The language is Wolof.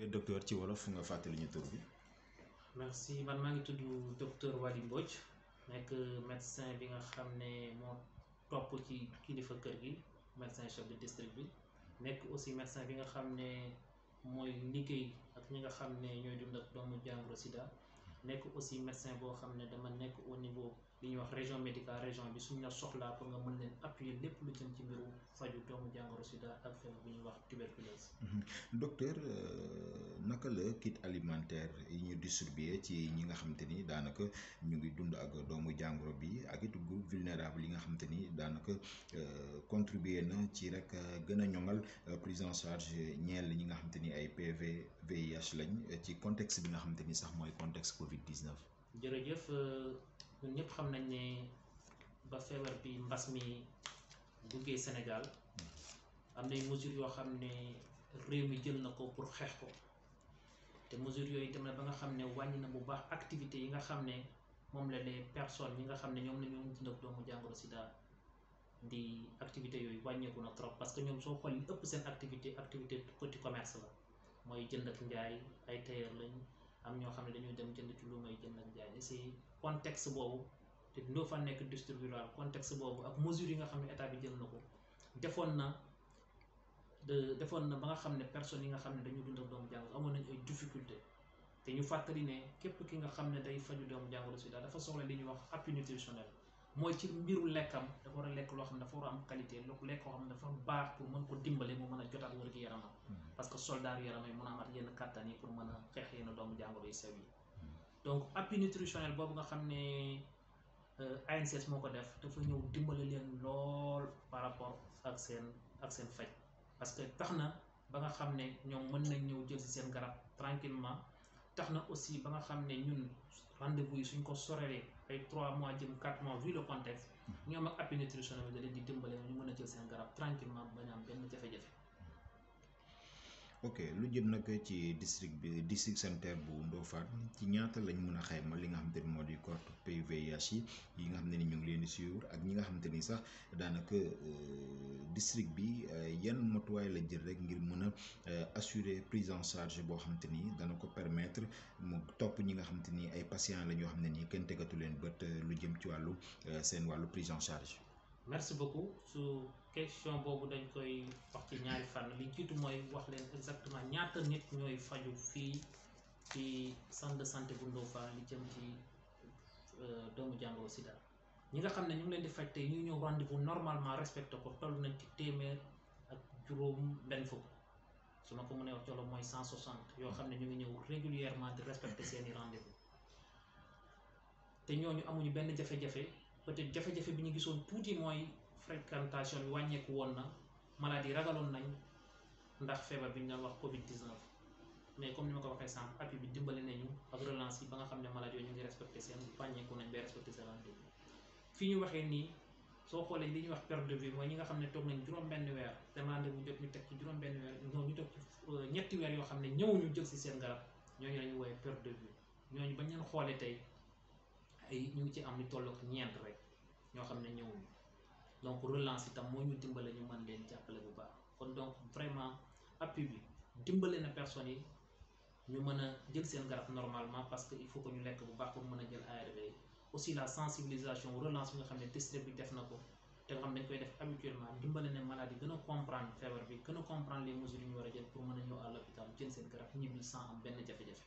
docteur ci wolof nga fàttali ñu tur bi. merci man maa ngi tudd docteur Waly Mbodj nekk médecin bi nga xam ne moo topp ci kilifa kër gi médecin chef de district bi nekk aussi médecin bi nga xam ne mooy liggéey ak ñi nga xam ne ñooy dund ak doomu jàngoro sida nekk aussi médecin boo xam ne dama nekk au niveau li ñuy wax région médicale région bi suñu la soxlaa pour nga mën leen appuyer lépp lu jëm ci mbiru faju doomu jàngoro sida ak feebar bu ñuy wax tuberculose. docteur naka la kit alimentaire yi ñu distribué ci ñi nga xamante ni daanaka ñu ngi dund ak doomu jàngoro bi ak it groupe vulnérable yi nga xamante ni daanaka contribuer na ci rek gën a ñoŋal prise en charge ñeel ñi nga xamante ni ay PV VIH lañ ci contexte bi nga xamante ni sax mooy contexte Covid-19. jërëjëf ñun ñëpp xam nañ ne ba feebar bi mbas mi duggee Sénégal am nay mesures yoo xam ne réew mi jël na ko pour xeex ko te mesures yooyu dem na ba nga xam ne wàññi na bu baax activités yi nga xam ne moom la les personnes yi nga xam ne ñoom la ñoo dund ak doomu jàngoro sida di activités yooyu wàññeeku na trop parce que ñoom soo xool li ëpp seen activité petit commerce la mooy jënd ak njaay ay tailleur lañ am ñoo xam ne dañuy dem jënd ci lu may jënd ak njaay si contexte boobu te ndoo fa nekk district rural contexte boobu ak mesures yi nga xam ne état bi jël na ko defoon na ba nga xam ne personnes yi nga xam ne dañu dund ak doomu jàngoro amoon nañ ay difficulté te ñu fàttali ne képp ki nga xam ne day faju doomu jàngoro sida dafa soxla li ñuy wax appui nutritionnel mooy ci mbiru lekkam dafa war a lekk loo xam ne dafa war a am qualité lekk loo xam ne dafa baax pour mën ko dimbale mu mën a jotaat wér gi yaramam parce que soldat yaram yi mën a amat yenn kàttan yi pour mën a xeex yenn doomu jàngoro yu sew yi donc appui nutritionnel boobu nga xam ne ANCS moo ko def dafa ñëw dimbale leen lool par rapport ak seen faj parce que tax na ba nga xam ne ñoom mën nañ ñëw jël si seen garab tranquillement tax na aussi ba nga xam ne ñun rendez-vous yi suñ ko sorelee ay 3 mois jëm 4 mois vu le contexte ñoom ak appui nutritionnel bi da leen di dimbale ñu mën a jël seen garab tranquillement bañ a am benn jafe-jafe. ok lu jëm nag ci district sanitaire bu Ndofane ci ñaata lañ mën a xayma li nga xamante ni moo di corps PVIH yi nga xam ne ni ñu ngi leen di suivre ak ñi nga xamante ni sax daanaka district bi yan matuwaay la jël rek ngir mën a assurer prise en charge boo xamante ni dana ko permettre mu topp ñi nga xamante ni ay patients la ñoo xam ne nii kenn tegatu leen bët lu jëm ci wàllu seen wàllu prise en charge. merci beaucoup su question boobu dañ koy wax ci ñaari fànn li jiitu mooy wax leen exactement ñaata nit ñooy faju fii ci centre de santé bu Ndofane li jëm ci doomu jàngoro sida ñi nga xam ne ñu ngi leen di faj tey ñu ñëw rendez-vous normalement respecté ko toll nañ ci téeméer ak juróom benn fukk su ma ko mënee wax jolo mooy 160 yoo xam ne ñu ngi ñëw régulièrement di respecté seeni rendez-vous te ñooñu amuñu benn jafe-jafe peut-être jafe-jafe bi ñu gisoon tuuti mooy fréquentation bi wàññeeku woon na maladie ragaloon nañ ndax feebar bi ñu doon wax Covid-19 mais comme ni ma ko waxee sànq appui bi dimbali nañu ak relance yi ba nga xam ne maladie yooyu ñu ngi respecté seen wàññeeku nañ bay respecté seen rendez-vous fii ñu waxee nii soo xoolee li ñuy wax perte de vue mooy ñi nga xam ne toog nañ juróom-benn weer te rendez-vous jot ñu teg ci juróom-benn weer ñu toog ci ñetti weer yoo xam ne ñëwuñu jël si seen garab ñooñu la ñu woowee perte de vue ñooñu bañ leen xoolee tey ay ñu ngi ci am lu tollook ñeent rek ñoo xam ne ñëwuñu donc relance itam moo ñu dimbale ñu mën leen jàppale bu baax kon donc vraiment appui bi dimbale na personnes yi ñu mën a jël seen garab normalement parce que il faut que ñu lekk bu baax pour mën a jël ARV aussi la sensibilisation relance bi nga xam ne district bi def na ko te nga xam ne dañ koy def habituellement dimbale na malade yi gën a comprendre feebar bi gën a comprendre les mesures yi ñu war a jël pour mën a ñëw à l'hôpital jël seen garab ñibbi sans am benn jafe-jafe.